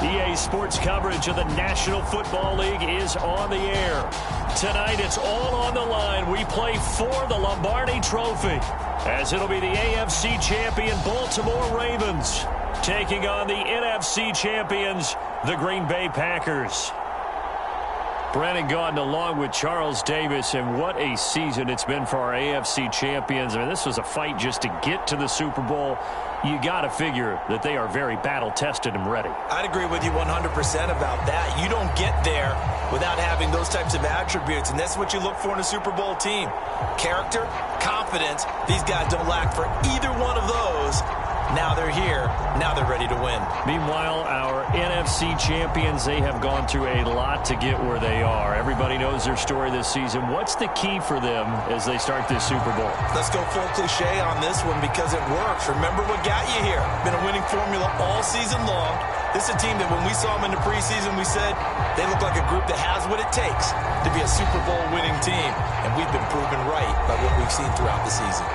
EA Sports coverage of the National Football League is on the air. Tonight, it's all on the line. We play for the Lombardi Trophy, as it'll be the AFC champion Baltimore Ravens taking on the NFC champions, the Green Bay Packers. Brandon Gaudin along with Charles Davis, and what a season it's been for our AFC champions. I mean, this was a fight just to get to the Super Bowl. You got to figure that they are very battle-tested and ready. I'd agree with you 100% about that. You don't get there without having those types of attributes, and that's what you look for in a Super Bowl team. Character, confidence. These guys don't lack for either one of those. Now they're here. Now they're ready to win. Meanwhile, our NFC champions, they have gone through a lot to get where they are. Everybody knows their story this season. What's the key for them as they start this Super Bowl? Let's go full cliche on this one because it works. Remember what got you here. Been a winning formula all season long. This is a team that when we saw them in the preseason, we said they look like a group that has what it takes to be a Super Bowl winning team. And we've been proven right by what we've seen throughout the season.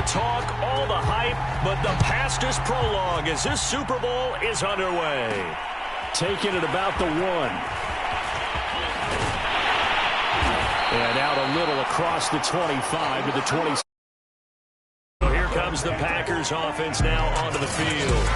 Talk, all the hype, but the past is prologue as this Super Bowl is underway. Taking it about the 1. And out a little across the 25 to the 20. So here comes the Packers offense now onto the field.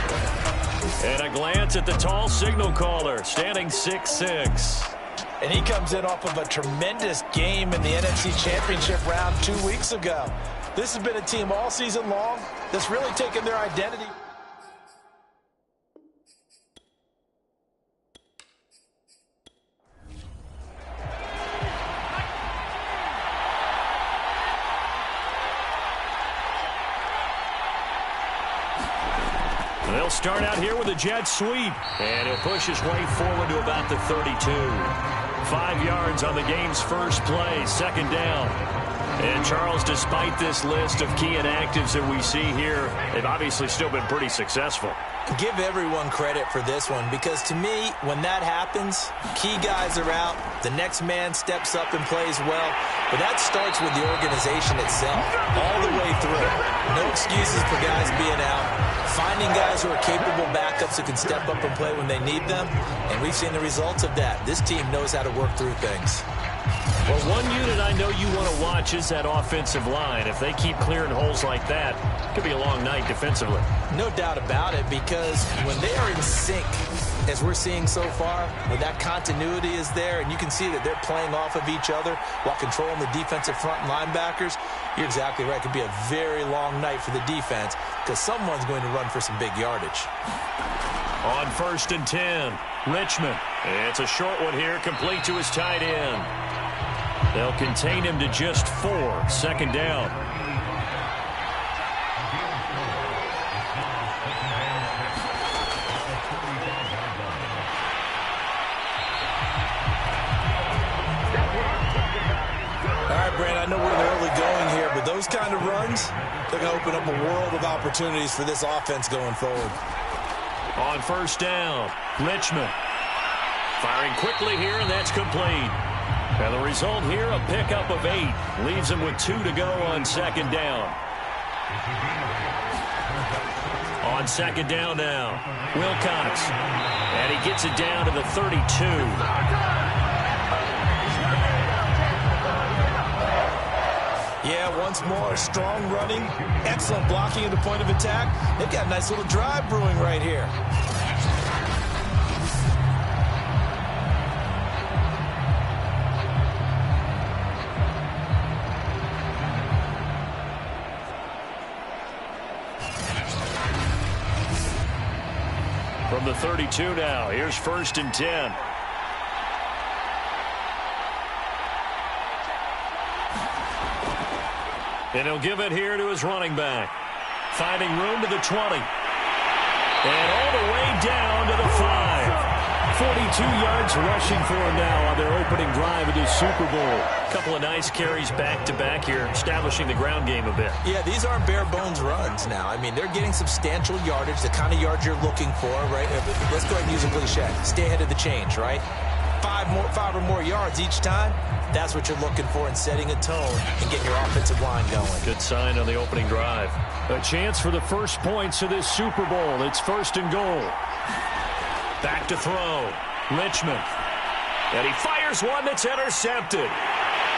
And a glance at the tall signal caller, standing 6'6". And he comes in off of a tremendous game in the NFC Championship round 2 weeks ago. This has been a team all season long that's really taken their identity. They'll start out here with a jet sweep, and he'll push his way forward to about the 32. 5 yards on the game's first play, second down. And, Charles, despite this list of key inactives that we see here, they've obviously still been pretty successful. Give everyone credit for this one because, to me, when that happens, key guys are out, the next man steps up and plays well, but that starts with the organization itself all the way through. No excuses for guys being out. Finding guys who are capable backups who can step up and play when they need them, and we've seen the results of that. This team knows how to work through things. Well, one unit I know you want to watch is that offensive line. If they keep clearing holes like that, it could be a long night defensively. No doubt about it, because when they are in sync, as we're seeing so far, when that continuity is there, and you can see that they're playing off of each other while controlling the defensive front and linebackers, you're exactly right. It could be a very long night for the defense because someone's going to run for some big yardage. On 1st and 10, Richmond. It's a short one here, complete to his tight end. They'll contain him to just 4, second down. All right, Brand, I know we're in the early going here, but those kind of runs, they're going to open up a world of opportunities for this offense going forward. On 1st down, Richmond. Firing quickly here, and that's complete. And the result here, a pickup of 8. Leaves him with 2 to go on second down. On second down now, Wilcox. And he gets it down to the 32. Yeah, once more, strong running, excellent blocking at the point of attack. They've got a nice little drive brewing right here. From the 32 now, here's 1st and 10. And he'll give it here to his running back. Finding room to the 20. And all the way down to the 5. 42 yards rushing for him now on their opening drive of this Super Bowl. A couple of nice carries back-to-back here, establishing the ground game a bit. Yeah, these aren't bare-bones runs now. I mean, they're getting substantial yardage, the kind of yards you're looking for, right? Let's go ahead and use a cliche. Stay ahead of the change, right? Five or more yards each time. That's what you're looking for in setting a tone and getting your offensive line going. Good sign on the opening drive. A chance for the first points of this Super Bowl. It's 1st and goal. Back to throw. Richmond. And he fires one that's intercepted.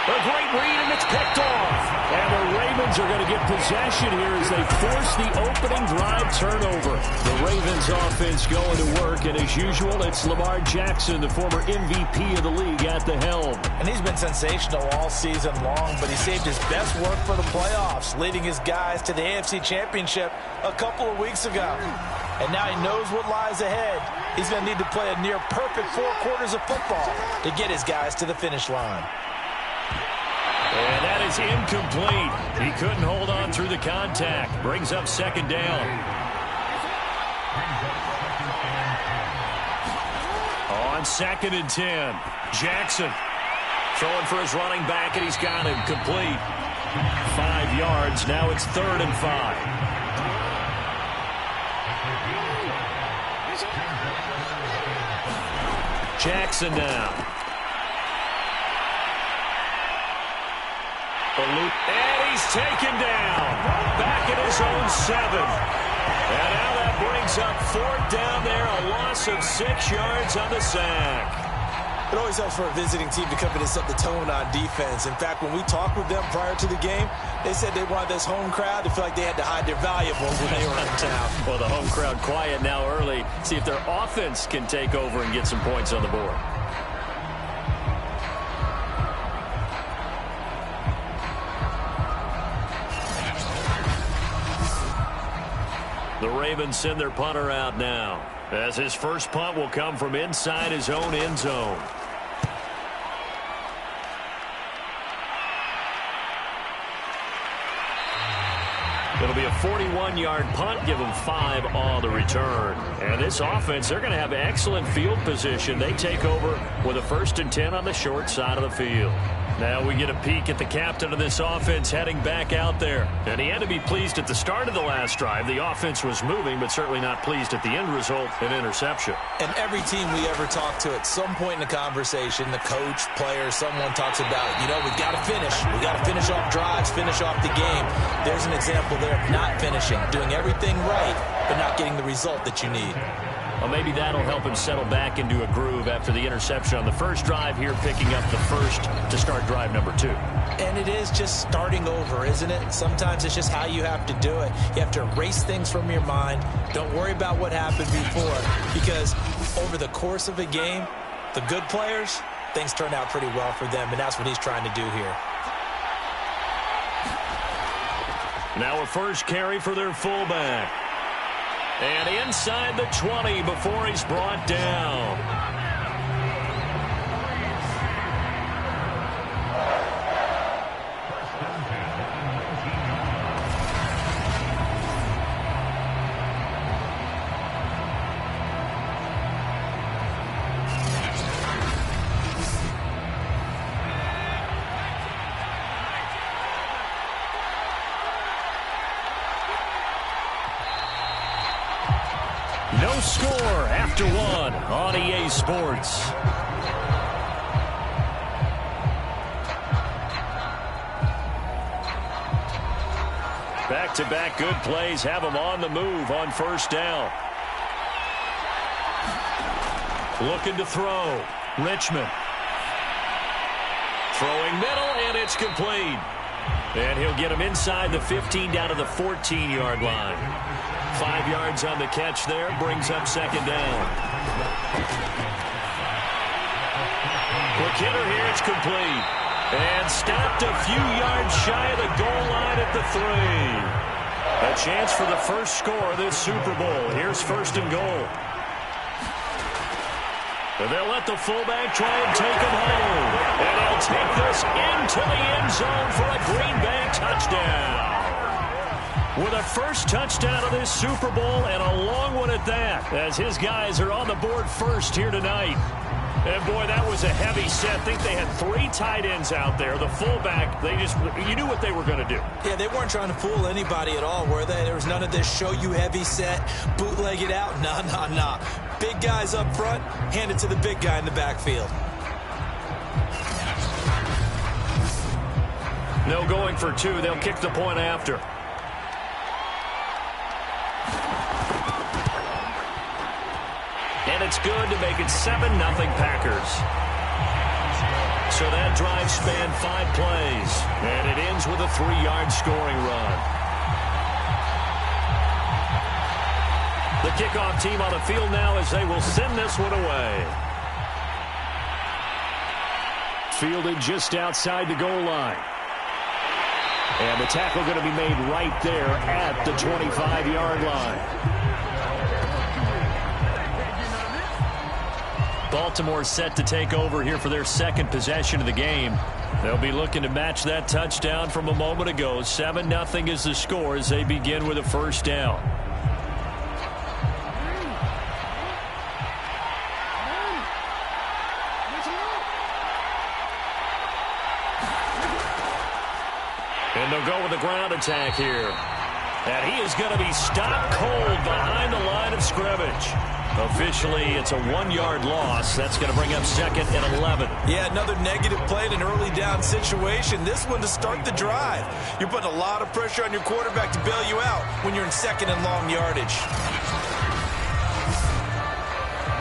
A great read, and it's picked off. And the Ravens are going to get possession here as they force the opening drive turnover. The Ravens offense going to work, and as usual, it's Lamar Jackson, the former MVP of the league, at the helm. And he's been sensational all season long, but he saved his best work for the playoffs, leading his guys to the AFC Championship a couple of weeks ago. And now he knows what lies ahead. He's going to need to play a near-perfect 4 quarters of football to get his guys to the finish line. And that is incomplete. He couldn't hold on through the contact. Brings up 2nd down. On 2nd and 10. Jackson throwing for his running back, and he's got him complete. 5 yards. Now it's 3rd and 5. Jackson now. And he's taken down. Back at his own 7. And now that brings up 4th down there. A loss of 6 yards on the sack. It always helps for a visiting team to come in and set the tone on defense. In fact, when we talked with them prior to the game, they said they wanted this home crowd to feel like they had to hide their valuables when they were in town. Well, the home crowd quiet now early. See if their offense can take over and get some points on the board. The Ravens send their punter out now, as his first punt will come from inside his own end zone. It'll be a 41-yard punt, give them 5 on the return. And this offense, they're going to have excellent field position. They take over with a 1st and 10 on the short side of the field. Now we get a peek at the captain of this offense heading back out there. And he had to be pleased at the start of the last drive. The offense was moving, but certainly not pleased at the end result, an interception. And every team we ever talk to, at some point in the conversation, the coach, player, someone talks about, we've got to finish. We've got to finish off drives, finish off the game. There's an example there of not finishing, doing everything right, but not getting the result that you need. Well, maybe that'll help him settle back into a groove after the interception on the first drive here, picking up the first to start drive number 2. And it is just starting over, isn't it? Sometimes it's just how you have to do it. You have to erase things from your mind. Don't worry about what happened before, because over the course of a game, the good players, things turn out pretty well for them, and that's what he's trying to do here. Now a first carry for their fullback. And inside the 20 before he's brought down. No score after 1 on EA Sports. Back-to-back good plays have them on the move on first down. Looking to throw. Richmond. Throwing middle, and it's complete. And he'll get him inside the 15 down to the 14-yard line. 5 yards on the catch there, brings up second down. Quick hitter here, it's complete. And stopped a few yards shy of the goal line at the 3. A chance for the first score of this Super Bowl. Here's first and goal. And they'll let the fullback try and take him home. And he'll take this into the end zone for a Green Bay touchdown. with a first touchdown of this Super Bowl, and a long one at that, as his guys are on the board first here tonight. And, boy, that was a heavy set. I think they had 3 tight ends out there. The fullback, you knew what they were going to do. Yeah, they weren't trying to fool anybody at all, were they? There was none of this show you heavy set, bootleg it out. Nah. Big guys up front, hand it to the big guy in the backfield. No going for 2. They'll kick the point after. And it's good to make it 7-0 Packers. So that drive spanned 5 plays, and it ends with a 3-yard scoring run. The kickoff team on the field now as they will send this one away. Fielded just outside the goal line. And the tackle going to be made right there at the 25-yard line. Baltimore set to take over here for their second possession of the game. They'll be looking to match that touchdown from a moment ago. 7-0 is the score as they begin with a first down. And they'll go with the ground attack here. And he is going to be stopped cold behind the line of scrimmage. Officially, it's a 1-yard loss. That's going to bring up 2nd and 11. Yeah, another negative play in an early down situation. This one to start the drive. You're putting a lot of pressure on your quarterback to bail you out when you're in 2nd and long yardage.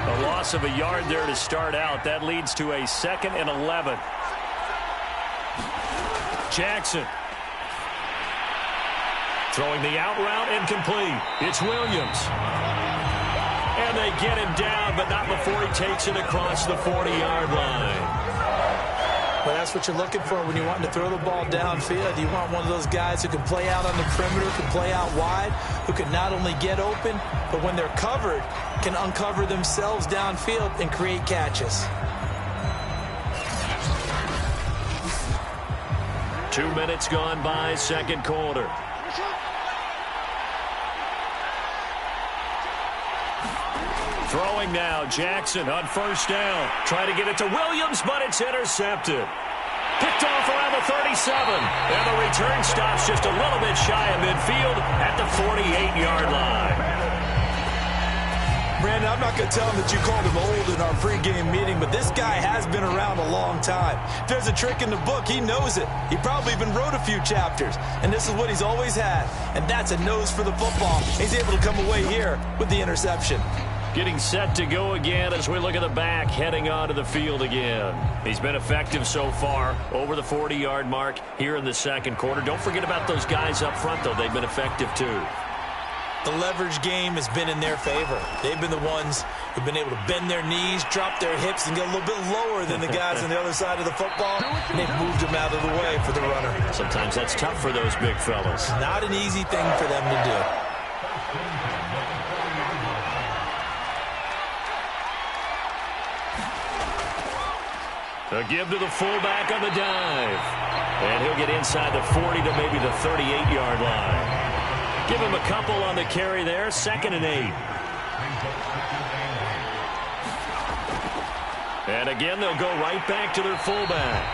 A loss of a yard there to start out. That leads to a 2nd and 11. Jackson. Throwing the out route incomplete. It's Williams. And they get him down, but not before he takes it across the 40-yard line. Well, that's what you're looking for when you're wanting to throw the ball downfield. You want one of those guys who can play out on the perimeter, can play out wide, who can not only get open, but when they're covered, can uncover themselves downfield and create catches. 2 minutes gone by, second quarter. Throwing now, Jackson on first down. Trying to get it to Williams, but it's intercepted. Picked off around the 37. And the return stops just a little bit shy of midfield at the 48-yard line. Brandon, I'm not going to tell him that you called him old in our pregame meeting, but this guy has been around a long time. If there's a trick in the book, he knows it. He probably even wrote a few chapters, and this is what he's always had, and that's a nose for the football. He's able to come away here with the interception. Getting set to go again as we look at the back, heading onto the field again. He's been effective so far, over the 40-yard mark here in the second quarter. Don't forget about those guys up front, though. They've been effective, too. The leverage game has been in their favor. They've been the ones who've been able to bend their knees, drop their hips, and get a little bit lower than the guys on the other side of the football. And they've moved them out of the way for the runner. Sometimes that's tough for those big fellas. Not an easy thing for them to do. A give to the fullback on the dive. And he'll get inside the 40 to maybe the 38-yard line. Give him a couple on the carry there, 2nd and 8. And again, they'll go right back to their fullback.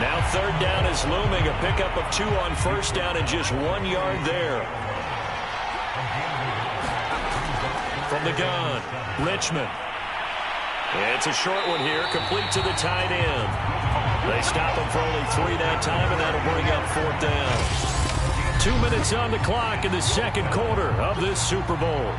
Now 3rd down is looming. A pickup of 2 on first down and just 1 yard there. From the gun, Richmond. It's a short one here, complete to the tight end. They stop him for only 3 that time, and that'll bring up 4th down. 2 minutes on the clock in the second quarter of this Super Bowl.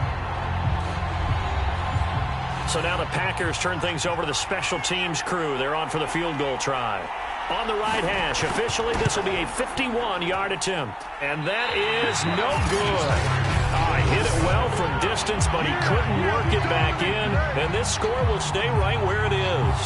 So now the Packers turn things over to the special teams crew. They're on for the field goal try. On the right hash, officially this will be a 51-yard attempt. And that is no good. He hit it well from distance, but he couldn't work it back in. And this score will stay right where it is.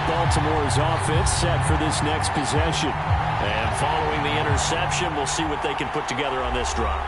Baltimore's offense set for this next possession. And following the interception, we'll see what they can put together on this drive.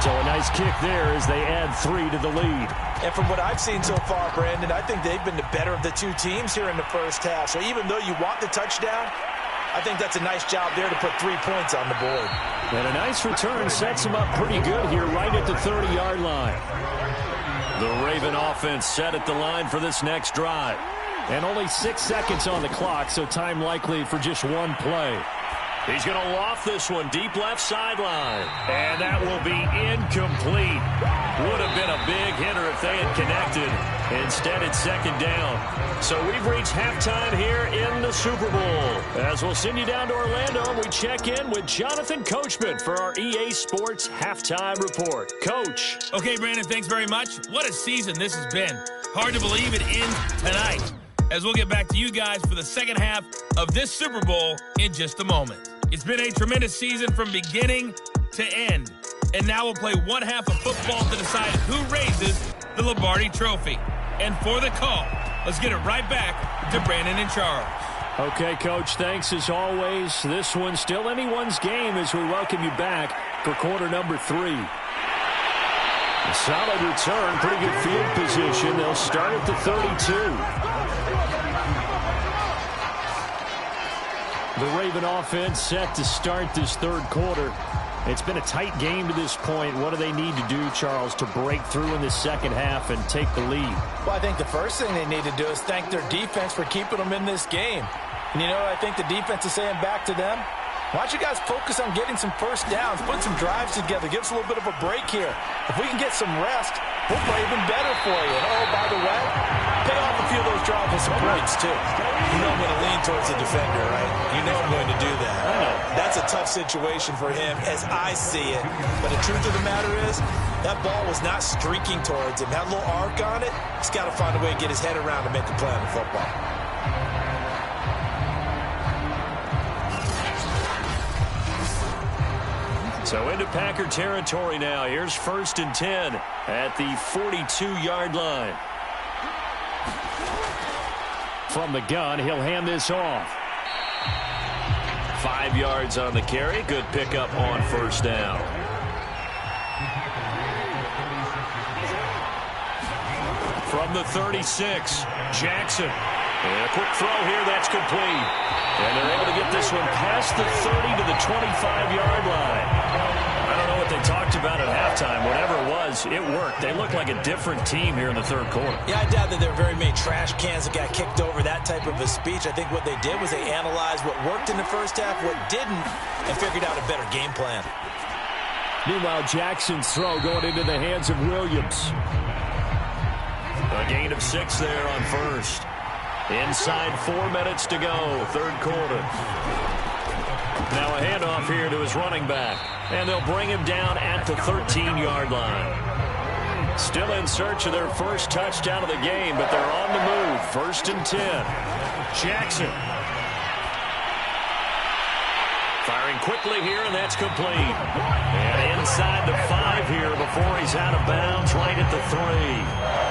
So a nice kick there as they add 3 to the lead. And from what I've seen so far, Brandon, I think they've been the better of the two teams here in the first half. So even though you want the touchdown, I think that's a nice job there to put 3 points on the board. And a nice return sets them up pretty good here right at the 30-yard line. The Raven offense set at the line for this next drive. And only 6 seconds on the clock, so time likely for just one play. He's going to loft this one deep left sideline. And that will be incomplete. Would have been a big hitter if they had connected. Instead, it's second down. So we've reached halftime here in the Super Bowl. As we'll send you down to Orlando, and we check in with Jonathan Coachman for our EA Sports Halftime Report. Coach. Okay, Brandon, thanks very much. What a season this has been. Hard to believe it ends tonight. As we'll get back to you guys for the second half of this Super Bowl in just a moment. It's been a tremendous season from beginning to end. And now we'll play one half of football to decide who raises the Lombardi Trophy. And for the call, let's get it right back to Brandon and Charles. Okay, Coach, thanks as always. This one's still anyone's game as we welcome you back for quarter number 3. A solid return, pretty good field position. They'll start at the 32. The Raven offense set to start this third quarter. It's been a tight game to this point. What do they need to do, Charles, to break through in the second half and take the lead? Well, I think the first thing they need to do is thank their defense for keeping them in this game. And you know what I think the defense is saying back to them? Why don't you guys focus on getting some first downs, put some drives together, give us a little bit of a break here. If we can get some rest, we'll play even better for you. And oh, by the way, pay off a few of those drives with some points, too. You know I'm going to lean towards the defender, right? You know I'm going to do that. That's a tough situation for him as I see it. But the truth of the matter is, that ball was not streaking towards him. Had a little arc on it. He's got to find a way to get his head around to make a play on the football. So into Packer territory now. Here's 1st and 10 at the 42-yard line. From the gun, he'll hand this off. 5 yards on the carry. Good pickup on first down. From the 36, Jackson. And a quick throw here, that's complete. And they're able to get this one past the 30 to the 25-yard line. I don't know what they talked about at halftime. Whatever it was, it worked. They look like a different team here in the third quarter. Yeah, I doubt that there are very many trash cans that got kicked over, that type of a speech. I think what they did was they analyzed what worked in the first half, what didn't, and figured out a better game plan. Meanwhile, Jackson's throw going into the hands of Williams. A gain of 6 there on first. Inside 4 minutes to go, third quarter. Now a handoff here to his running back. And they'll bring him down at the 13-yard line. Still in search of their first touchdown of the game, but they're on the move. 1st and 10. Jackson. Firing quickly here, and that's complete. And inside the 5 here before he's out of bounds, right at the 3.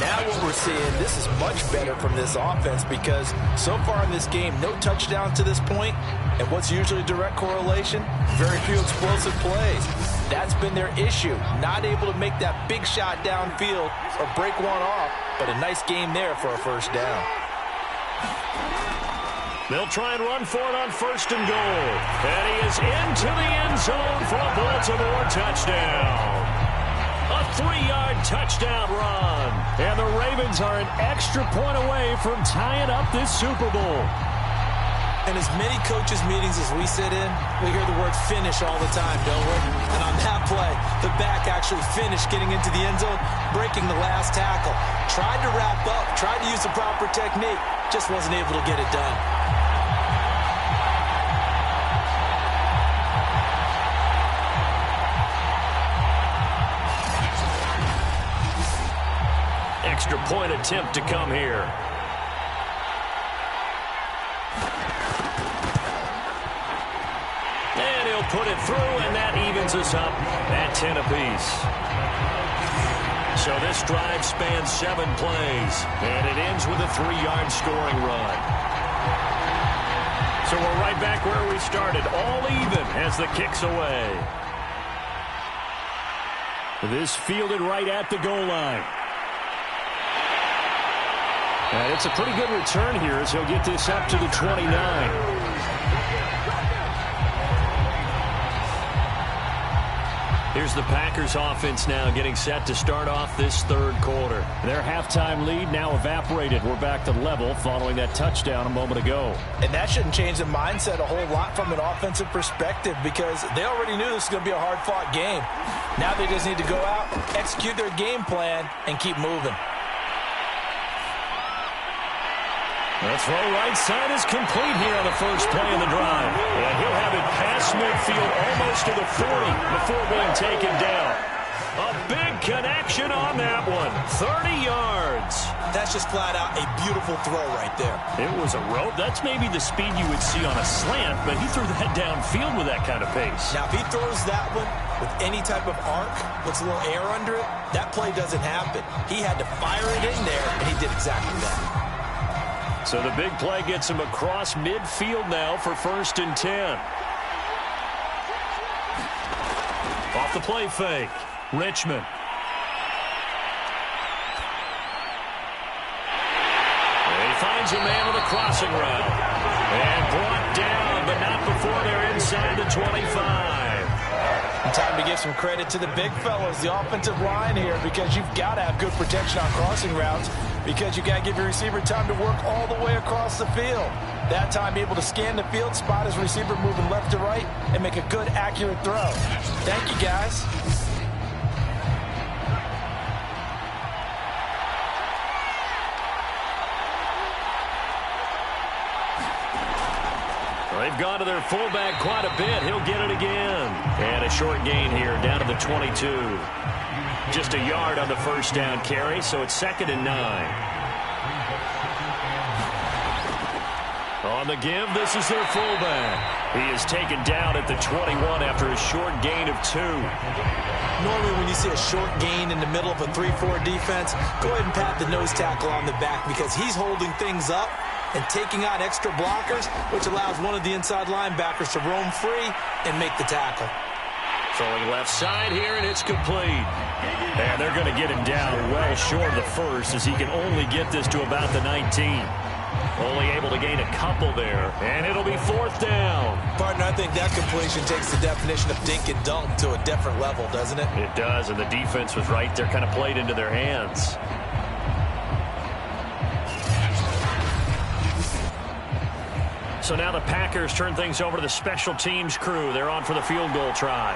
Now what we're seeing, this is much better from this offense because so far in this game, no touchdown to this point, and what's usually a direct correlation? Very few explosive plays. That's been their issue, not able to make that big shot downfield or break one off, but a nice game there for a first down. They'll try and run for it on 1st and goal. And he is into the end zone for a Baltimore touchdown. A 3-yard touchdown run. And the Ravens are an extra point away from tying up this Super Bowl. In as many coaches' meetings as we sit in, we hear the word finish all the time, don't we? And on that play, the back actually finished getting into the end zone, breaking the last tackle. Tried to wrap up, tried to use the proper technique, just wasn't able to get it done. Extra point attempt to come here. And he'll put it through, and that evens us up at 10 apiece. So this drive spans 7 plays, and it ends with a 3-yard scoring run. So we're right back where we started, all even as the kick's away. This fielded right at the goal line. And it's a pretty good return here as he'll get this up to the 29. Here's the Packers offense now getting set to start off this third quarter. Their halftime lead now evaporated. We're back to level following that touchdown a moment ago. And that shouldn't change the mindset a whole lot from an offensive perspective because they already knew this was going to be a hard-fought game. Now they just need to go out, execute their game plan, and keep moving. The throw right side is complete here on the first play of the drive. And he'll have it past midfield almost to the 40 before being taken down. A big connection on that one. 30 yards. That's just flat out a beautiful throw right there. It was a rope. That's maybe the speed you would see on a slant, but he threw that downfield with that kind of pace. Now, if he throws that one with any type of arc, puts a little air under it, that play doesn't happen. He had to fire it in there, and he did exactly that. So the big play gets him across midfield now for 1st and 10. Off the play fake. Richmond. And he finds a man with a crossing route. And brought down, but not before they're inside the 25. And time to give some credit to the big fellas, the offensive line here, because you've got to have good protection on crossing routes because you got to give your receiver time to work all the way across the field. That time, be able to scan the field, spot his receiver moving left to right, and make a good, accurate throw. Thank you, guys. They've gone to their fullback quite a bit. He'll get it again. And a short gain here down to the 22. Just a yard on the first down carry, so it's 2nd and 9. On the give, this is their fullback. He is taken down at the 21 after a short gain of 2. Normally when you see a short gain in the middle of a 3-4 defense, go ahead and pat the nose tackle on the back because he's holding things up and taking on extra blockers, which allows one of the inside linebackers to roam free and make the tackle. Throwing left side here, and it's complete. And they're going to get him down well short of the first as he can only get this to about the 19. Only able to gain a couple there, and it'll be 4th down. Partner, I think that completion takes the definition of dink and dunk to a different level, doesn't it? It does, and the defense was right there, kind of played into their hands. So now the Packers turn things over to the special teams crew. They're on for the field goal try.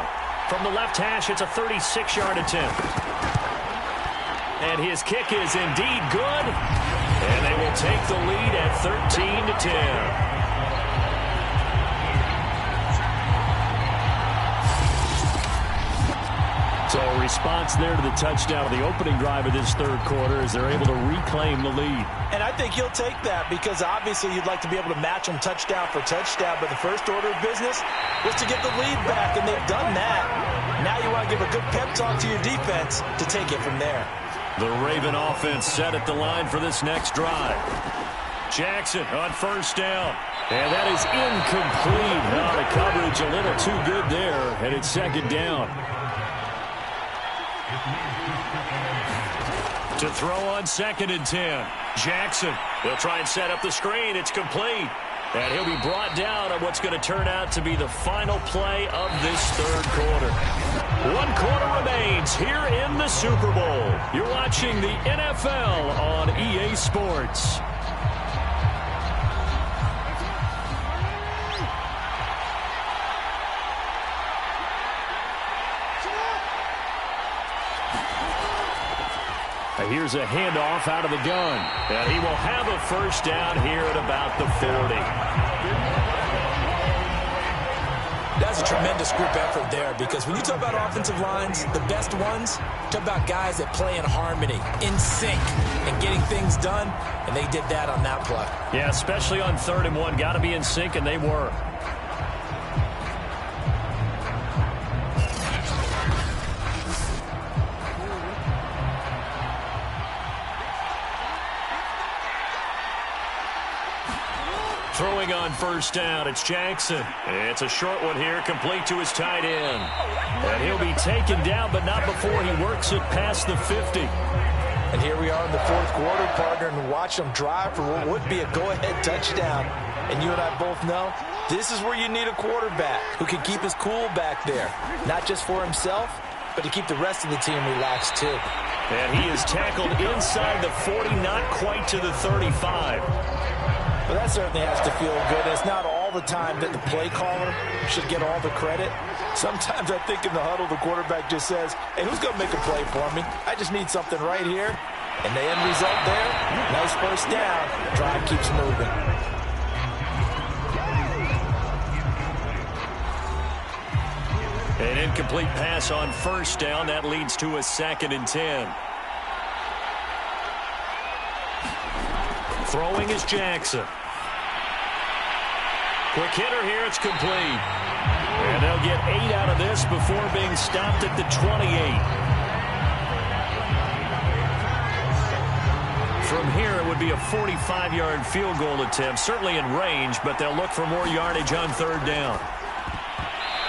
From the left hash, it's a 36-yard attempt. And his kick is indeed good. And they will take the lead at 13-10. So a response there to the touchdown of the opening drive of this third quarter as they're able to reclaim the lead. And I think he'll take that because obviously you'd like to be able to match them touchdown for touchdown, but the first order of business was to get the lead back, and they've done that. Now you want to give a good pep talk to your defense to take it from there. The Raven offense set at the line for this next drive. Jackson on first down. And that is incomplete. Now the coverage a little too good there, and it's 2nd down. To throw on 2nd and 10. Jackson will try and set up the screen. It's complete. And he'll be brought down on what's going to turn out to be the final play of this third quarter. 1 quarter remains here in the Super Bowl. You're watching the NFL on EA Sports. Here's a handoff out of the gun. And he will have a first down here at about the 40. That's a tremendous group effort there because when you talk about offensive lines, the best ones, talk about guys that play in harmony, in sync, and getting things done, and they did that on that play. Yeah, especially on 3rd and 1. Got to be in sync, and they were. Throwing on first down, it's Jackson. It's a short one here, complete to his tight end. And he'll be taken down, but not before he works it past the 50. And here we are in the fourth quarter, partner, and watch them drive for what would be a go-ahead touchdown. And you and I both know this is where you need a quarterback who can keep his cool back there, not just for himself, but to keep the rest of the team relaxed too. And he is tackled inside the 40, not quite to the 35. But that certainly has to feel good. It's not all the time that the play caller should get all the credit. Sometimes I think in the huddle, the quarterback just says, hey, who's going to make a play for me? I just need something right here. And the end result there, nice first down. Drive keeps moving. An incomplete pass on first down. That leads to a 2nd and 10. Throwing is Jackson. Quick hitter here. It's complete. And they'll get 8 out of this before being stopped at the 28. From here, it would be a 45-yard field goal attempt. Certainly in range, but they'll look for more yardage on 3rd down.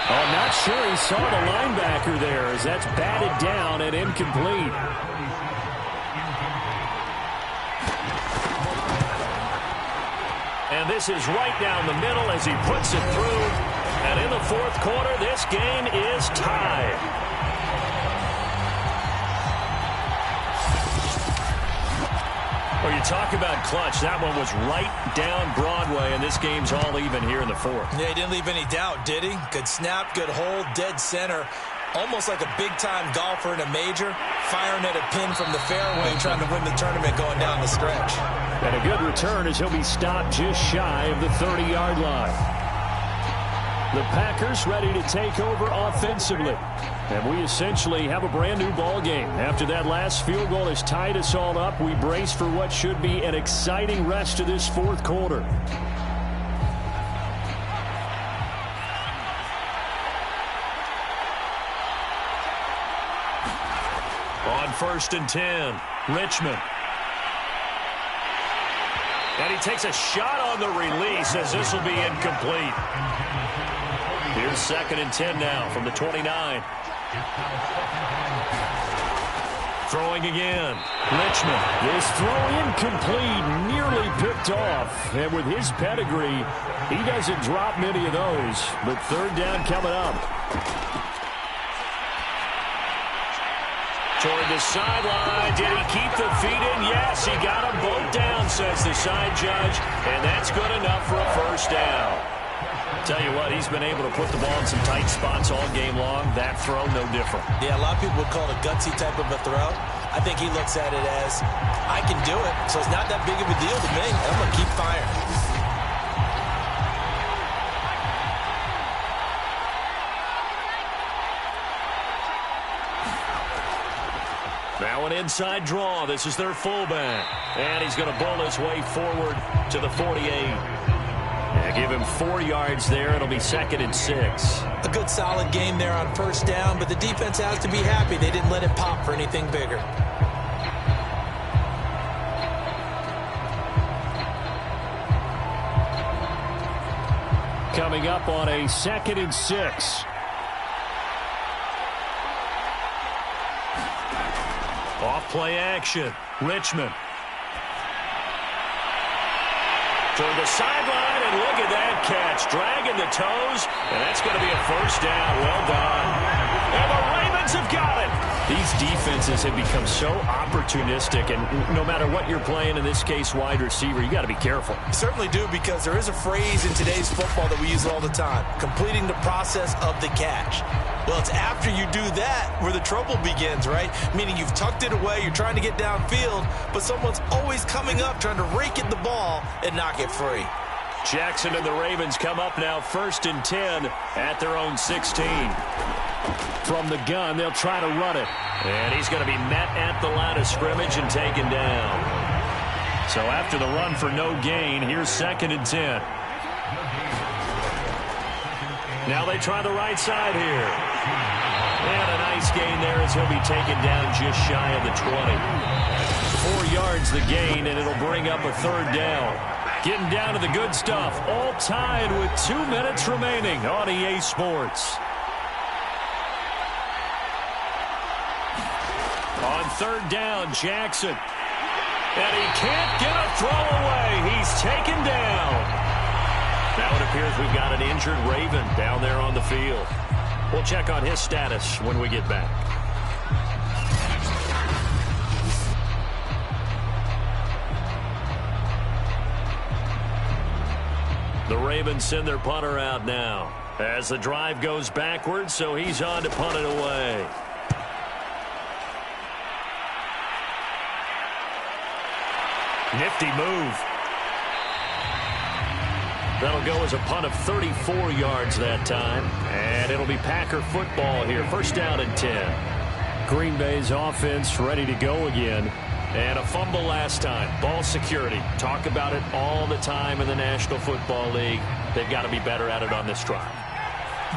Oh, I'm not sure he saw the linebacker there as that's batted down and incomplete. And this is right down the middle as he puts it through. And in the fourth quarter, this game is tied. Well, you talk about clutch. That one was right down Broadway, and this game's all even here in the fourth. Yeah, he didn't leave any doubt, did he? Good snap, good hold, dead center. Almost like a big-time golfer in a major, firing at a pin from the fairway, trying to win the tournament going down the stretch. And a good return as he'll be stopped just shy of the 30-yard line. The Packers ready to take over offensively. And we essentially have a brand-new ball game. After that last field goal has tied us all up, we brace for what should be an exciting rest of this fourth quarter. On 1st and 10, Richmond. And he takes a shot on the release as this will be incomplete. Here's 2nd and 10 now from the 29. Throwing again. Richmond. This throw incomplete, nearly picked off. And with his pedigree, he doesn't drop many of those. But 3rd down coming up. Toward the sideline. Did he keep the feet in? Yes, he got them both down, says the side judge. And that's good enough for a 1st down. Tell you what, he's been able to put the ball in some tight spots all game long. That throw, no different. Yeah, a lot of people would call it a gutsy type of a throw. I think he looks at it as, I can do it, so it's not that big of a deal to me. I'm going to keep firing. Now an inside draw. This is their fullback. And he's going to bowl his way forward to the 48. Yeah, give him 4 yards there. It'll be 2nd and 6. A good solid game there on 1st down, but the defense has to be happy they didn't let it pop for anything bigger. Coming up on a 2nd and 6. Off play action. Richmond. Toward the sideline, and look at that catch. Dragging the toes, and that's going to be a 1st down. Well done. And the Ravens have got it. These defenses have become so opportunistic, and no matter what you're playing, in this case wide receiver, you got to be careful. You certainly do, because there is a phrase in today's football that we use all the time, completing the process of the catch. Well, it's after you do that where the trouble begins, right? Meaning you've tucked it away, you're trying to get downfield, but someone's always coming up trying to rake at the ball and knock it free. Jackson and the Ravens come up now 1st and 10 at their own 16. From the gun, they'll try to run it. And he's going to be met at the line of scrimmage and taken down. So after the run for no gain, here's 2nd and 10. Now they try the right side here. And a nice gain there as he'll be taken down just shy of the 20. 4 yards the gain, and it'll bring up a 3rd down. Getting down to the good stuff. All tied with 2 minutes remaining on EA Sports. On third down, Jackson. And he can't get a throw away. He's taken down. Now it appears we've got an injured Raven down there on the field. We'll check on his status when we get back. The Ravens send their punter out now as the drive goes backwards, so he's on to punt it away. Nifty move. That'll go as a punt of 34 yards that time, and it'll be Packer football here. First down and 10. Green Bay's offense ready to go again. And a fumble last time. Ball security. Talk about it all the time in the National Football League. They've got to be better at it on this drive.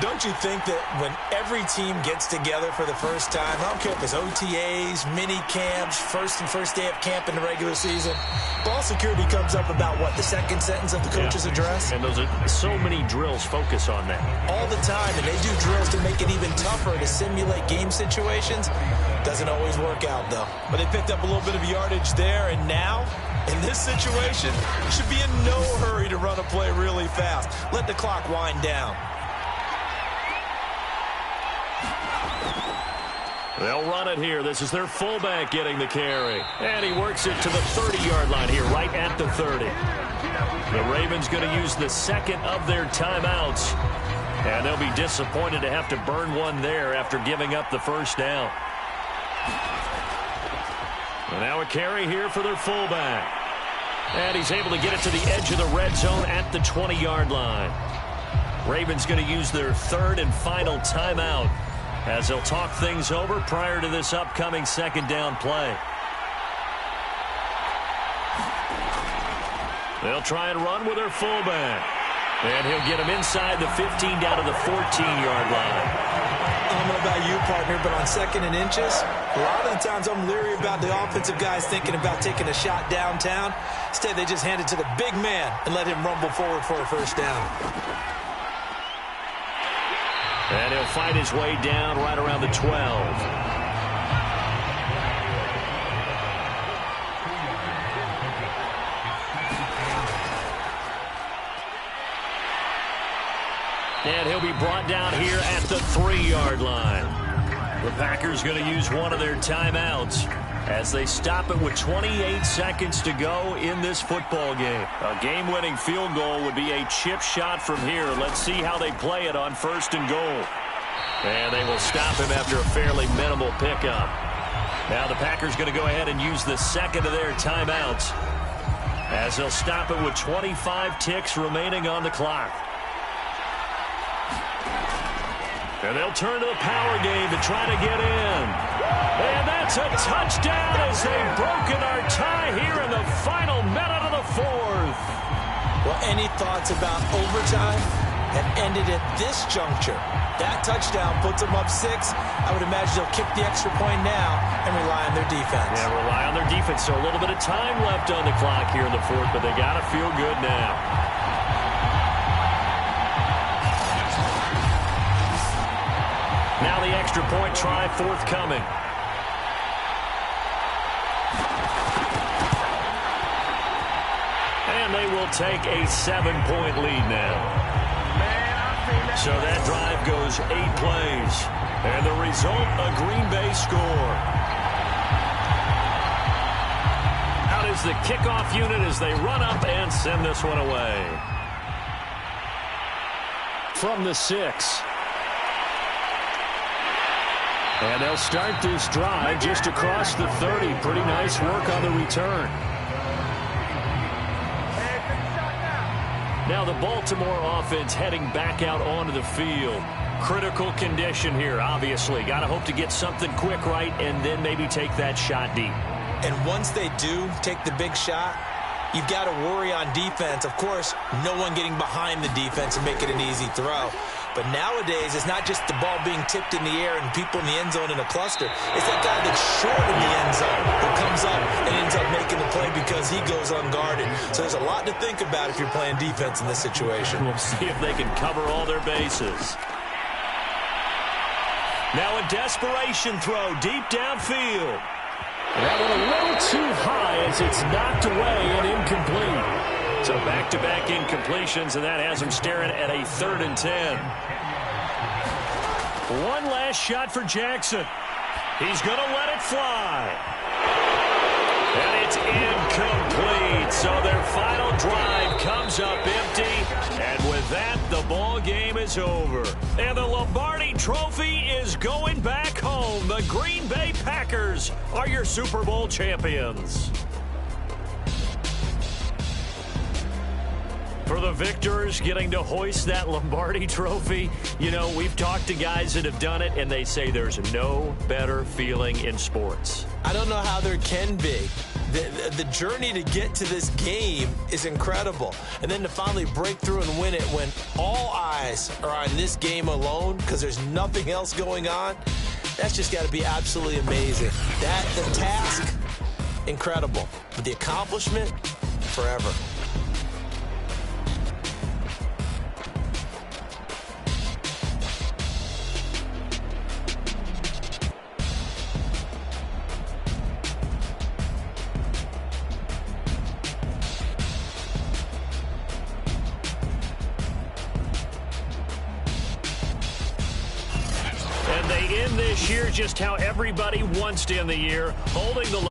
Don't you think that when every team gets together for the first time, I don't care if it's OTAs, mini camps, first day of camp in the regular season, ball security comes up about what, the second sentence of the coach's address? And those are so many drills focus on that. All the time, and they do drills to make it even tougher to simulate game situations. Doesn't always work out, though. But they picked up a little bit of yardage there, and now, in this situation, should be in no hurry to run a play really fast. Let the clock wind down. They'll run it here. This is their fullback getting the carry. And he works it to the 30-yard line here, right at the 30. The Ravens going to use the second of their timeouts. And they'll be disappointed to have to burn one there after giving up the first down. And now a carry here for their fullback. And he's able to get it to the edge of the red zone at the 20-yard line. Ravens going to use their third and final timeout as they'll talk things over prior to this upcoming second down play. They'll try and run with their fullback. And he'll get him inside the 15 down to the 14-yard line. I don't know about you, partner, but on second and inches, a lot of the times I'm leery about the offensive guys thinking about taking a shot downtown. Instead, they just hand it to the big man and let him rumble forward for a first down. And he'll fight his way down right around the 12. And he'll be brought down here at the 3-yard line. The Packers going to use one of their timeouts as they stop it with 28 seconds to go in this football game. A game-winning field goal would be a chip shot from here. Let's see how they play it on first and goal. And they will stop him after a fairly minimal pickup. Now the Packers going to go ahead and use the second of their timeouts as they'll stop it with 25 ticks remaining on the clock. And they'll turn to the power game to try to get in. And that's a touchdown as they've broken our tie here in the final minute of the fourth. Well, any thoughts about overtime have ended at this juncture? That touchdown puts them up 6. I would imagine they'll kick the extra point now and rely on their defense. Yeah, rely on their defense. So a little bit of time left on the clock here in the fourth, but they got to feel good now. Now the extra point try forthcoming. And they will take a 7-point lead now. So that drive goes 8 plays. And the result, a Green Bay score. Out is the kickoff unit as they run up and send this one away. From the 6. And they'll start this drive just across the 30. Pretty nice work on the return. Now the Baltimore offense heading back out onto the field. Critical condition here, obviously. Got to hope to get something quick right and then maybe take that shot deep. And once they do take the big shot, you've got to worry on defense. Of course, no one getting behind the defense and make it an easy throw. But nowadays, it's not just the ball being tipped in the air and people in the end zone in a cluster. It's that guy that's short in the end zone who comes up and ends up making the play because he goes unguarded. So there's a lot to think about if you're playing defense in this situation. We'll see if they can cover all their bases. Now a desperation throw deep downfield. That one a little too high as it's knocked away and incomplete. So back-to-back incompletions, and that has him staring at a 3rd and 10. One last shot for Jackson. He's going to let it fly. And it's incomplete. So their final drive comes up empty. And with that, the ball game is over. And the Lombardi Trophy is going back home. The Green Bay Packers are your Super Bowl champions. For the victors getting to hoist that Lombardi Trophy, you know, we've talked to guys that have done it, and they say there's no better feeling in sports. I don't know how there can be. The journey to get to this game is incredible. And then to finally break through and win it when all eyes are on this game alone because there's nothing else going on, that's just got to be absolutely amazing. The task, incredible. But the accomplishment, forever. And they end this year just how everybody wants to end the year, holding the